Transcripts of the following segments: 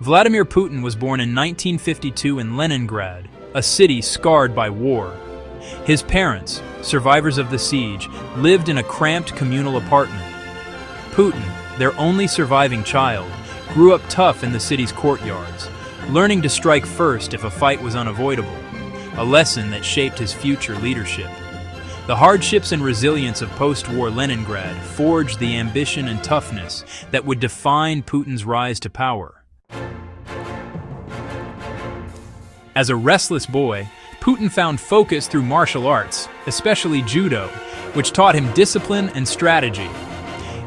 Vladimir Putin was born in 1952 in Leningrad, a city scarred by war. His parents, survivors of the siege, lived in a cramped communal apartment. Putin, their only surviving child, grew up tough in the city's courtyards, learning to strike first if a fight was unavoidable, a lesson that shaped his future leadership. The hardships and resilience of post-war Leningrad forged the ambition and toughness that would define Putin's rise to power. As a restless boy, Putin found focus through martial arts, especially judo, which taught him discipline and strategy.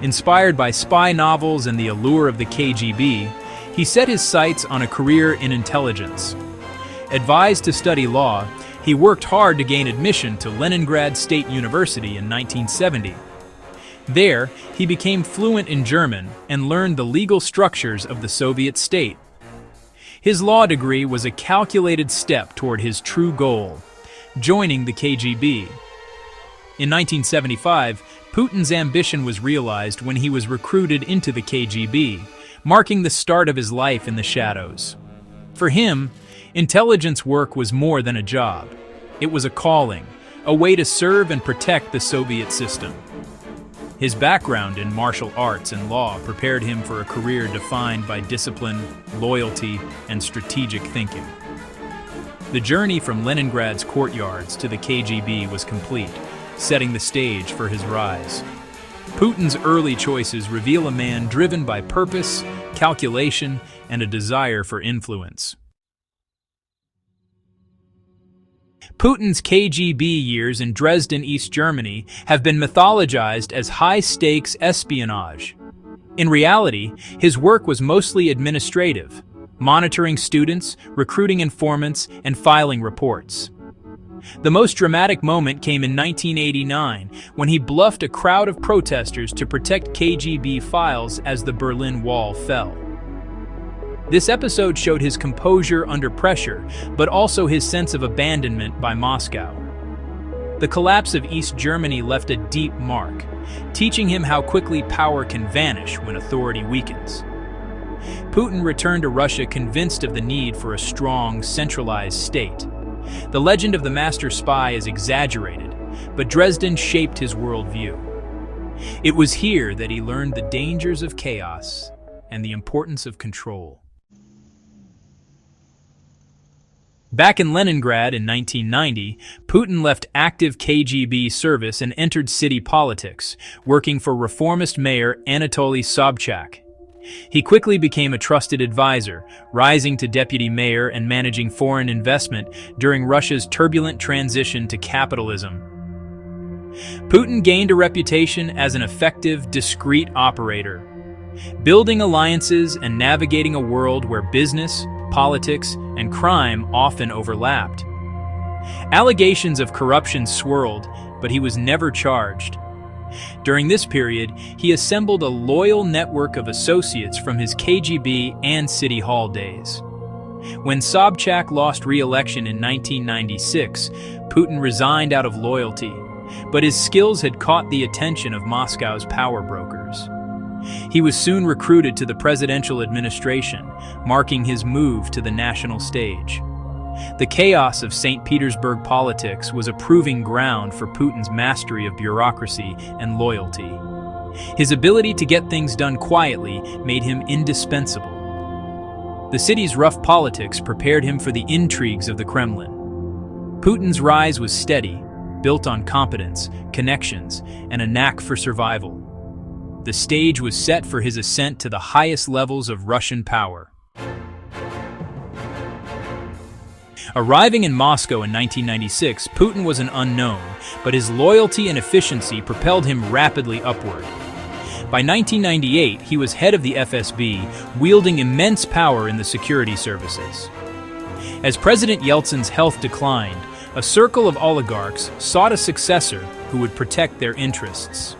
Inspired by spy novels and the allure of the KGB, he set his sights on a career in intelligence. Advised to study law, he worked hard to gain admission to Leningrad State University in 1970. There, he became fluent in German and learned the legal structures of the Soviet state. His law degree was a calculated step toward his true goal, joining the KGB. In 1975, Putin's ambition was realized when he was recruited into the KGB, marking the start of his life in the shadows. For him, intelligence work was more than a job. It was a calling, a way to serve and protect the Soviet system. His background in martial arts and law prepared him for a career defined by discipline, loyalty, and strategic thinking. The journey from Leningrad's courtyards to the KGB was complete, setting the stage for his rise. Putin's early choices reveal a man driven by purpose, calculation, and a desire for influence. Putin's KGB years in Dresden, East Germany, have been mythologized as high-stakes espionage. In reality, his work was mostly administrative, monitoring students, recruiting informants, and filing reports. The most dramatic moment came in 1989, when he bluffed a crowd of protesters to protect KGB files as the Berlin Wall fell. This episode showed his composure under pressure, but also his sense of abandonment by Moscow. The collapse of East Germany left a deep mark, teaching him how quickly power can vanish when authority weakens. Putin returned to Russia convinced of the need for a strong, centralized state. The legend of the master spy is exaggerated, but Dresden shaped his worldview. It was here that he learned the dangers of chaos and the importance of control. Back in Leningrad in 1990, Putin left active KGB service and entered city politics, working for reformist mayor Anatoly Sobchak. He quickly became a trusted advisor, rising to deputy mayor and managing foreign investment during Russia's turbulent transition to capitalism. Putin gained a reputation as an effective, discreet operator, building alliances and navigating a world where business, politics, and crime often overlapped. Allegations of corruption swirled, but he was never charged. During this period, he assembled a loyal network of associates from his KGB and City Hall days. When Sobchak lost re-election in 1996, Putin resigned out of loyalty, but his skills had caught the attention of Moscow's power brokers. He was soon recruited to the presidential administration, marking his move to the national stage. The chaos of St. Petersburg politics was a proving ground for Putin's mastery of bureaucracy and loyalty. His ability to get things done quietly made him indispensable. The city's rough politics prepared him for the intrigues of the Kremlin. Putin's rise was steady, built on competence, connections, and a knack for survival. The stage was set for his ascent to the highest levels of Russian power. Arriving in Moscow in 1996, Putin was an unknown, but his loyalty and efficiency propelled him rapidly upward. By 1998, he was head of the FSB, wielding immense power in the security services. As President Yeltsin's health declined, a circle of oligarchs sought a successor who would protect their interests.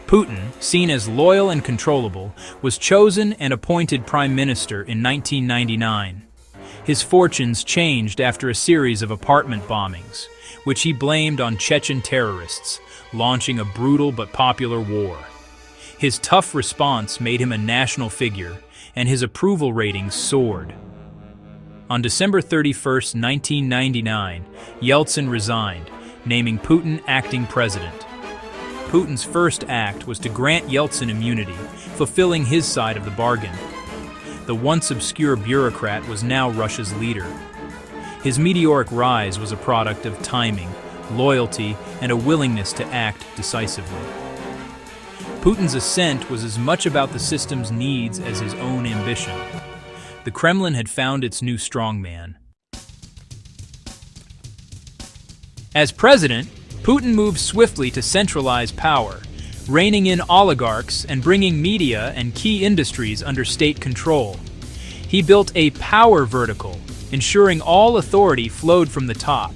Putin, seen as loyal and controllable, was chosen and appointed prime minister in 1999. His fortunes changed after a series of apartment bombings, which he blamed on Chechen terrorists, launching a brutal but popular war. His tough response made him a national figure, and his approval ratings soared. On December 31, 1999, Yeltsin resigned, naming Putin acting president. Putin's first act was to grant Yeltsin immunity, fulfilling his side of the bargain. The once obscure bureaucrat was now Russia's leader. His meteoric rise was a product of timing, loyalty, and a willingness to act decisively. Putin's ascent was as much about the system's needs as his own ambition. The Kremlin had found its new strongman. As president, Putin moved swiftly to centralize power, reining in oligarchs and bringing media and key industries under state control. He built a power vertical, ensuring all authority flowed from the top.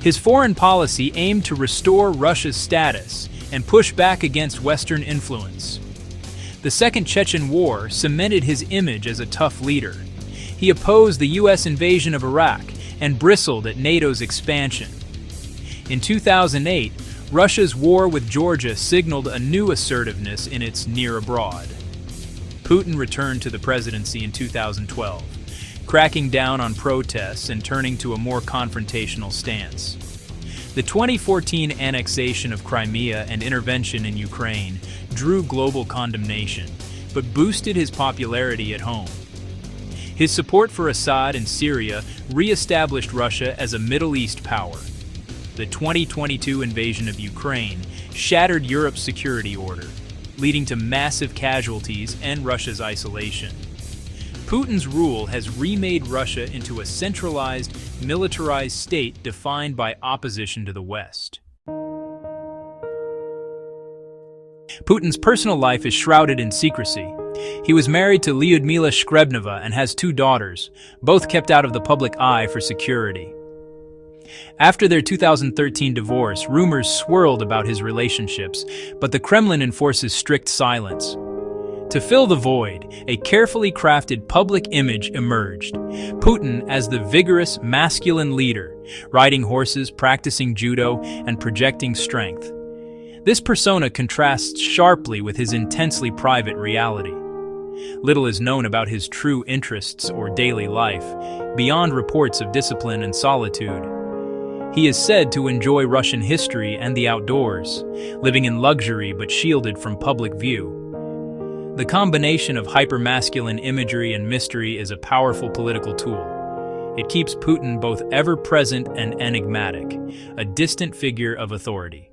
His foreign policy aimed to restore Russia's status and push back against Western influence. The Second Chechen War cemented his image as a tough leader. He opposed the U.S. invasion of Iraq and bristled at NATO's expansion. In 2008, Russia's war with Georgia signaled a new assertiveness in its near abroad. Putin returned to the presidency in 2012, cracking down on protests and turning to a more confrontational stance. The 2014 annexation of Crimea and intervention in Ukraine drew global condemnation, but boosted his popularity at home. His support for Assad in Syria re-established Russia as a Middle East power. The 2022 invasion of Ukraine shattered Europe's security order, leading to massive casualties and Russia's isolation. Putin's rule has remade Russia into a centralized, militarized state defined by opposition to the West. Putin's personal life is shrouded in secrecy. He was married to Lyudmila Shkrebneva and has 2 daughters, both kept out of the public eye for security. After their 2013 divorce, rumors swirled about his relationships, but the Kremlin enforces strict silence. To fill the void, a carefully crafted public image emerged. Putin as the vigorous, masculine leader, riding horses, practicing judo, and projecting strength. This persona contrasts sharply with his intensely private reality. Little is known about his true interests or daily life, beyond reports of discipline and solitude. He is said to enjoy Russian history and the outdoors, living in luxury but shielded from public view. The combination of hypermasculine imagery and mystery is a powerful political tool. It keeps Putin both ever-present and enigmatic, a distant figure of authority.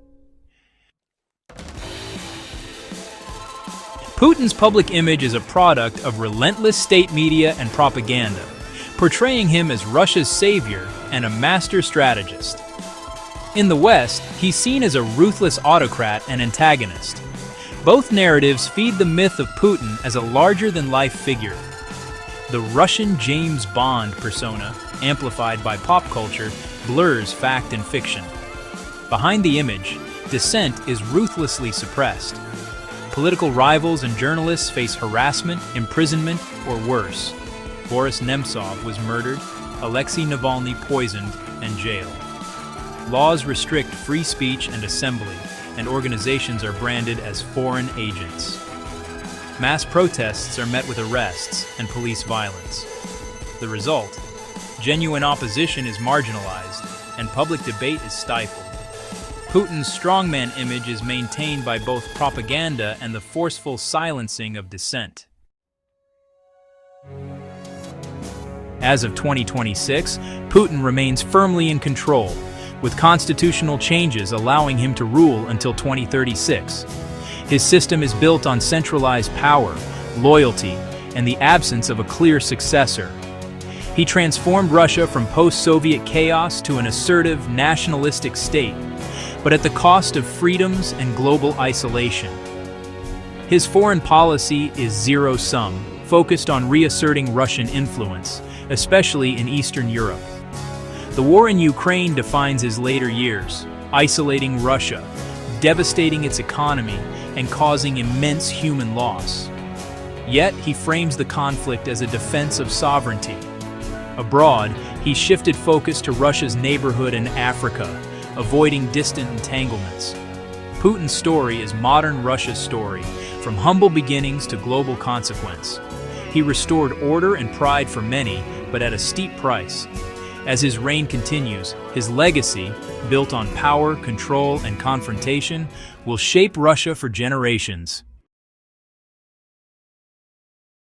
Putin's public image is a product of relentless state media and propaganda, portraying him as Russia's savior and a master strategist. In the West, he's seen as a ruthless autocrat and antagonist. Both narratives feed the myth of Putin as a larger-than-life figure. The Russian James Bond persona, amplified by pop culture, blurs fact and fiction. Behind the image, dissent is ruthlessly suppressed. Political rivals and journalists face harassment, imprisonment, or worse. Boris Nemtsov was murdered, Alexei Navalny poisoned, and jailed. Laws restrict free speech and assembly, and organizations are branded as foreign agents. Mass protests are met with arrests and police violence. The result? Genuine opposition is marginalized, and public debate is stifled. Putin's strongman image is maintained by both propaganda and the forceful silencing of dissent. As of 2026, Putin remains firmly in control, with constitutional changes allowing him to rule until 2036. His system is built on centralized power, loyalty, and the absence of a clear successor. He transformed Russia from post-Soviet chaos to an assertive, nationalistic state, but at the cost of freedoms and global isolation. His foreign policy is zero-sum, focused on reasserting Russian influence, especially in Eastern Europe. The war in Ukraine defines his later years, isolating Russia, devastating its economy, and causing immense human loss. Yet, he frames the conflict as a defense of sovereignty. Abroad, he shifted focus to Russia's neighborhood in Africa, avoiding distant entanglements. Putin's story is modern Russia's story, from humble beginnings to global consequence. He restored order and pride for many, but at a steep price. As his reign continues, his legacy, built on power, control, and confrontation, will shape Russia for generations.